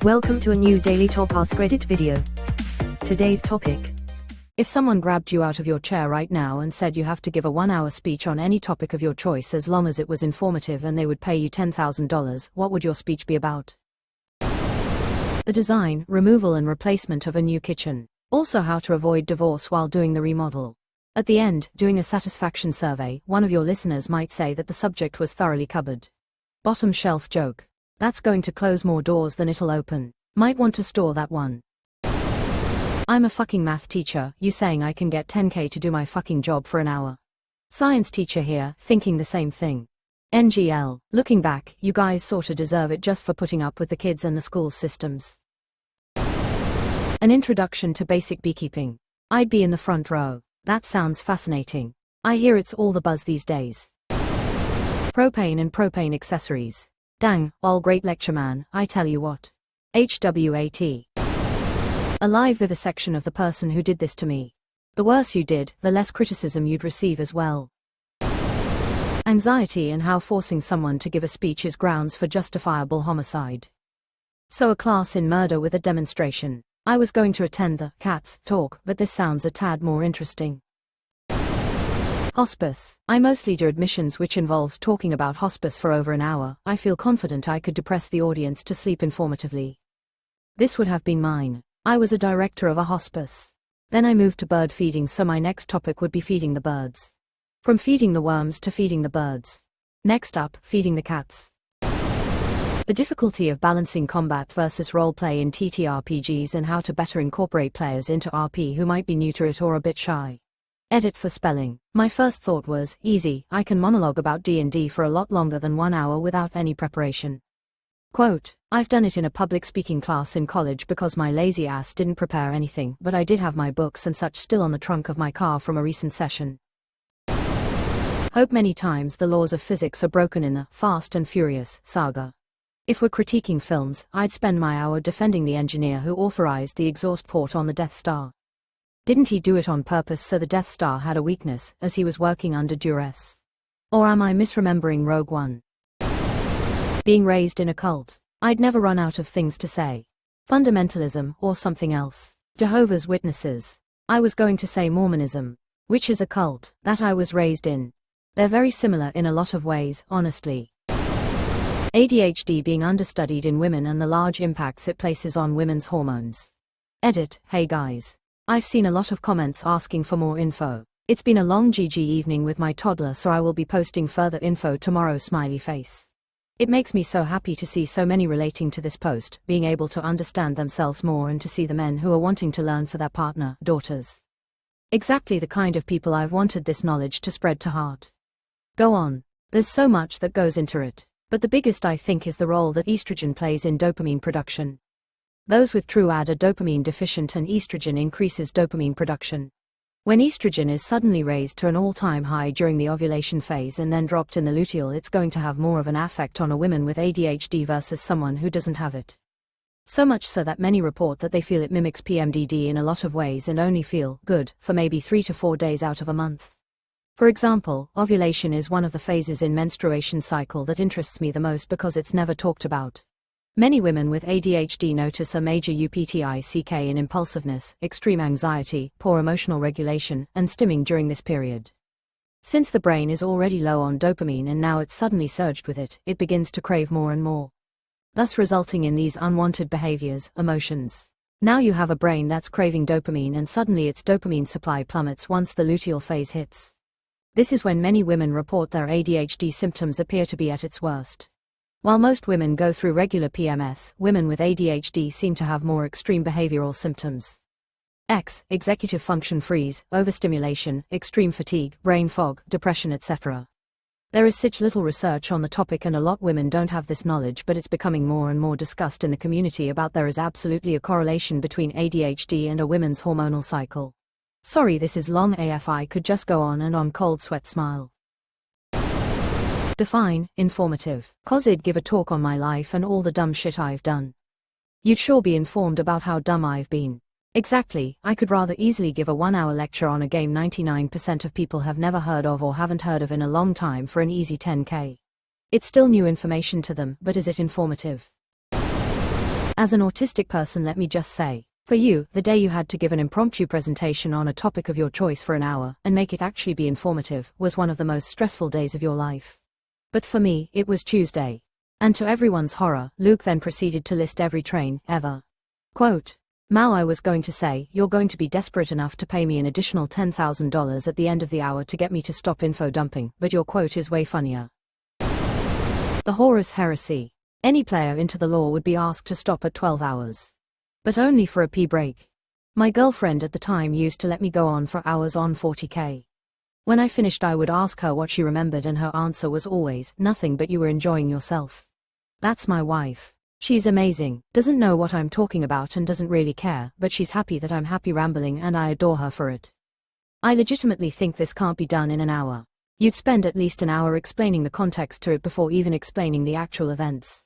Welcome to a new Daily Top Askreddit video. Today's topic. If someone grabbed you out of your chair right now and said you have to give a 1-hour speech on any topic of your choice as long as it was informative and they would pay you $10,000, what would your speech be about? The design, removal and replacement of a new kitchen. Also how to avoid divorce while doing the remodel. At the end, doing a satisfaction survey, one of your listeners might say that the subject was thoroughly covered. Bottom shelf joke. That's going to close more doors than it'll open. Might want to store that one. I'm a fucking math teacher, you saying I can get 10k to do my fucking job for an hour. Science teacher here, thinking the same thing. NGL, looking back, you guys sorta deserve it just for putting up with the kids and the school systems. An introduction to basic beekeeping. I'd be in the front row. That sounds fascinating. I hear it's all the buzz these days. Propane and propane accessories. Dang, all great lecture man, I tell you what. HWAT. A live vivisection of the person who did this to me. The worse you did, the less criticism you'd receive as well. Anxiety and how forcing someone to give a speech is grounds for justifiable homicide. So a class in murder with a demonstration. I was going to attend the cats talk, but this sounds a tad more interesting. Hospice. I mostly do admissions which involves talking about hospice for over an hour. I feel confident I could depress the audience to sleep informatively. This would have been mine. I was a director of a hospice. Then I moved to bird feeding, so my next topic would be feeding the birds. From feeding the worms to feeding the birds. Next up, feeding the cats. The difficulty of balancing combat versus roleplay in TTRPGs and how to better incorporate players into RP who might be new to it or a bit shy. Edit for spelling. My first thought was, easy, I can monologue about D&D for a lot longer than 1 hour without any preparation. Quote, I've done it in a public speaking class in college because my lazy ass didn't prepare anything, but I did have my books and such still on the trunk of my car from a recent session. Hope many times the laws of physics are broken in the Fast and Furious saga. If we're critiquing films, I'd spend my hour defending the engineer who authorized the exhaust port on the Death Star. Didn't he do it on purpose so the Death Star had a weakness, as he was working under duress? Or am I misremembering Rogue One? Being raised in a cult. I'd never run out of things to say. Fundamentalism, or something else. Jehovah's Witnesses. I was going to say Mormonism. Which is a cult, that I was raised in. They're very similar in a lot of ways, honestly. ADHD being understudied in women and the large impacts it places on women's hormones. Edit, hey guys. I've seen a lot of comments asking for more info. It's been a long GG evening with my toddler, so I will be posting further info tomorrow, smiley face. It makes me so happy to see so many relating to this post, being able to understand themselves more and to see the men who are wanting to learn for their partner, daughters. Exactly the kind of people I've wanted this knowledge to spread to heart. Go on. There's so much that goes into it, but the biggest I think is the role that estrogen plays in dopamine production. Those with true AD are dopamine deficient and estrogen increases dopamine production. When estrogen is suddenly raised to an all-time high during the ovulation phase and then dropped in the luteal, it's going to have more of an effect on a woman with ADHD versus someone who doesn't have it. So much so that many report that they feel it mimics PMDD in a lot of ways and only feel good for maybe 3 to 4 days out of a month. For example, ovulation is one of the phases in menstruation cycle that interests me the most because it's never talked about. Many women with ADHD notice a major uptick in impulsiveness, extreme anxiety, poor emotional regulation, and stimming during this period. Since the brain is already low on dopamine and now it's suddenly surged with it, it begins to crave more and more. Thus resulting in these unwanted behaviors, emotions. Now you have a brain that's craving dopamine and suddenly its dopamine supply plummets once the luteal phase hits. This is when many women report their ADHD symptoms appear to be at its worst. While most women go through regular PMS, women with ADHD seem to have more extreme behavioral symptoms. Executive function freeze, overstimulation, extreme fatigue, brain fog, depression, etc. There is such little research on the topic and a lot of women don't have this knowledge, but it's becoming more and more discussed in the community about there is absolutely a correlation between ADHD and a woman's hormonal cycle. Sorry this is long AF, I could just go on and on, cold sweat smile. Define, informative. 'Cause I'd give a talk on my life and all the dumb shit I've done. You'd sure be informed about how dumb I've been. Exactly, I could rather easily give a 1-hour lecture on a game 99% of people have never heard of or haven't heard of in a long time for an easy 10k. It's still new information to them, but is it informative? As an autistic person, let me just say, for you, the day you had to give an impromptu presentation on a topic of your choice for an hour, and make it actually be informative, was one of the most stressful days of your life. But for me, it was Tuesday. And to everyone's horror, Luke then proceeded to list every train, ever. Quote, Mao, I was going to say, you're going to be desperate enough to pay me an additional $10,000 at the end of the hour to get me to stop info dumping, but your quote is way funnier. The Horus Heresy. Any player into the law would be asked to stop at 12 hours. But only for a pee break. My girlfriend at the time used to let me go on for hours on 40k. When I finished, I would ask her what she remembered, and her answer was always, nothing, but you were enjoying yourself. That's my wife. She's amazing, doesn't know what I'm talking about and doesn't really care, but she's happy that I'm happy rambling, and I adore her for it. I legitimately think this can't be done in an hour. You'd spend at least an hour explaining the context to it before even explaining the actual events.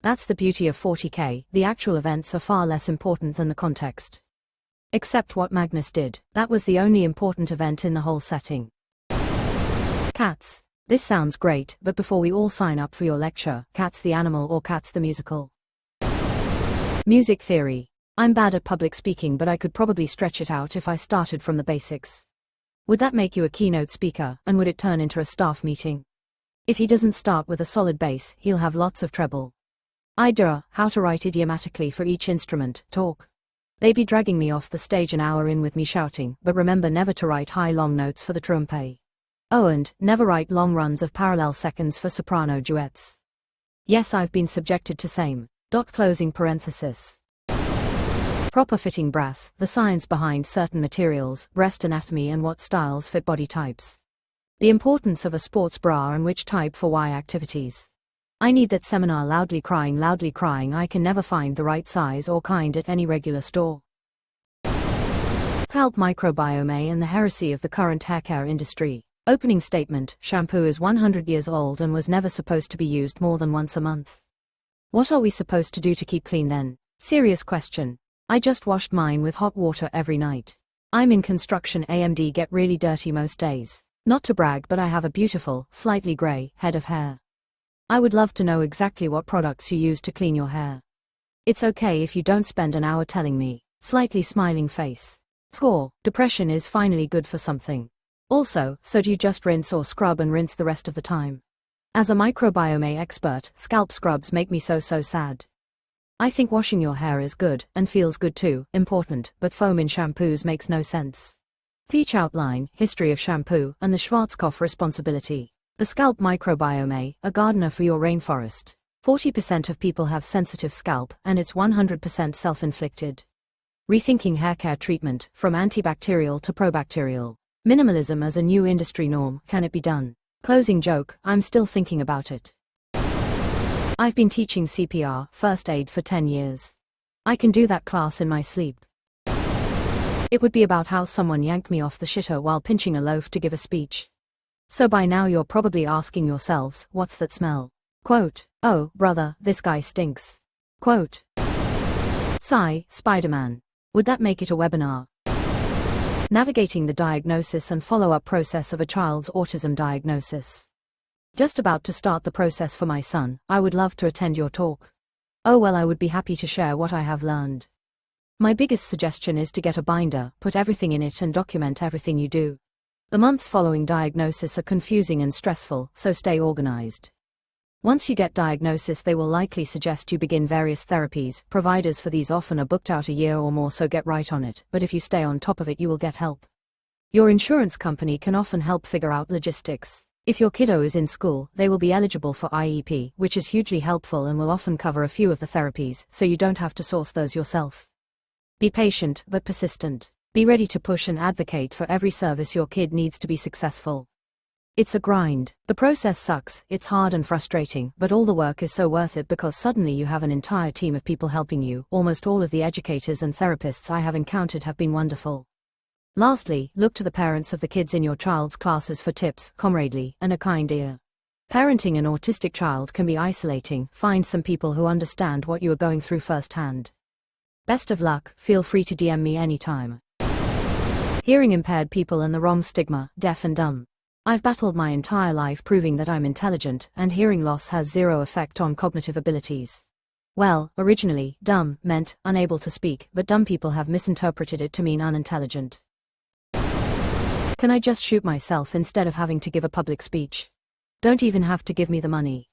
That's the beauty of 40k, the actual events are far less important than the context. Except what Magnus did, that was the only important event in the whole setting. Cats. This sounds great, but before we all sign up for your lecture, Cats the animal or Cats the musical? Music theory. I'm bad at public speaking, but I could probably stretch it out if I started from the basics. Would that make you a keynote speaker, and would it turn into a staff meeting? If he doesn't start with a solid bass, he'll have lots of treble. Idea, how to write idiomatically for each instrument, talk. They be dragging me off the stage an hour in with me shouting, but remember never to write high long notes for the trompe. Oh, and never write long runs of parallel seconds for soprano duets. Yes, I've been subjected to same. Closing parenthesis. Proper fitting brass, the science behind certain materials, breast anatomy and what styles fit body types. The importance of a sports bra and which type for why activities. I need that seminar. Loudly crying, I can never find the right size or kind at any regular store. Scalp microbiome and the heresy of the current haircare industry. Opening statement, shampoo is 100 years old and was never supposed to be used more than once a month. What are we supposed to do to keep clean then? Serious question. I just washed mine with hot water every night. I'm in construction, AMD get really dirty most days. Not to brag, but I have a beautiful, slightly grey, head of hair. I would love to know exactly what products you use to clean your hair. It's okay if you don't spend an hour telling me. Slightly smiling face. Score, depression is finally good for something. Also, so do you just rinse or scrub and rinse the rest of the time? As a microbiome expert, scalp scrubs make me so sad. I think washing your hair is good, and feels good too, important, but foam in shampoos makes no sense. Feature outline, history of shampoo, and the Schwarzkopf responsibility. The scalp microbiome, a gardener for your rainforest. 40% of people have sensitive scalp, and it's 100% self-inflicted. Rethinking haircare treatment, from antibacterial to probacterial. Minimalism as a new industry norm, can it be done? Closing joke, I'm still thinking about it. I've been teaching CPR, first aid for 10 years. I can do that class in my sleep. It would be about how someone yanked me off the shitter while pinching a loaf to give a speech. So by now you're probably asking yourselves, what's that smell? Quote, oh, brother, this guy stinks. Quote. Sigh, Spider-Man. Would that make it a webinar? Navigating the diagnosis and follow-up process of a child's autism diagnosis. Just about to start the process for my son. I would love to attend your talk. Oh well, I would be happy to share what I have learned. My biggest suggestion is to get a binder, put everything in it and document everything you do. The months following diagnosis are confusing and stressful, so stay organized. Once you get diagnosis, they will likely suggest you begin various therapies. Providers for these often are booked out a year or more, so get right on it, but if you stay on top of it you will get help. Your insurance company can often help figure out logistics. If your kiddo is in school, they will be eligible for IEP, which is hugely helpful and will often cover a few of the therapies, so you don't have to source those yourself. Be patient, but persistent. Be ready to push and advocate for every service your kid needs to be successful. It's a grind. The process sucks, it's hard and frustrating, but all the work is so worth it because suddenly you have an entire team of people helping you. Almost all of the educators and therapists I have encountered have been wonderful. Lastly, look to the parents of the kids in your child's classes for tips, camaraderie, and a kind ear. Parenting an autistic child can be isolating. Find some people who understand what you are going through firsthand. Best of luck, feel free to DM me anytime. Hearing impaired people and the wrong stigma, deaf and dumb. I've battled my entire life proving that I'm intelligent, and hearing loss has zero effect on cognitive abilities. Well, originally, dumb meant unable to speak, but dumb people have misinterpreted it to mean unintelligent. Can I just shoot myself instead of having to give a public speech? Don't even have to give me the money.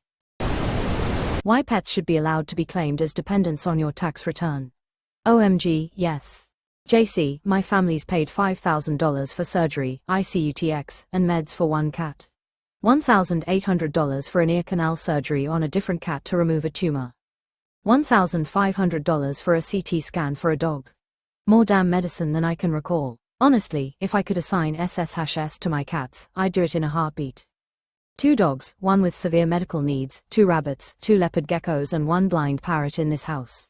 Why pets should be allowed to be claimed as dependents on your tax return? OMG, yes. JC, my family's paid $5,000 for surgery, ICUTX, and meds for one cat. $1,800 for an ear canal surgery on a different cat to remove a tumor. $1,500 for a CT scan for a dog. More damn medicine than I can recall. Honestly, if I could assign SS-S to my cats, I'd do it in a heartbeat. 2 dogs, 1 with severe medical needs, 2 rabbits, 2 leopard geckos and 1 blind parrot in this house.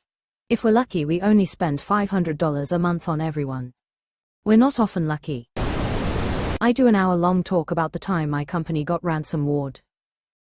If we're lucky, we only spend $500 a month on everyone. We're not often lucky. I do an hour-long talk about the time my company got ransomware.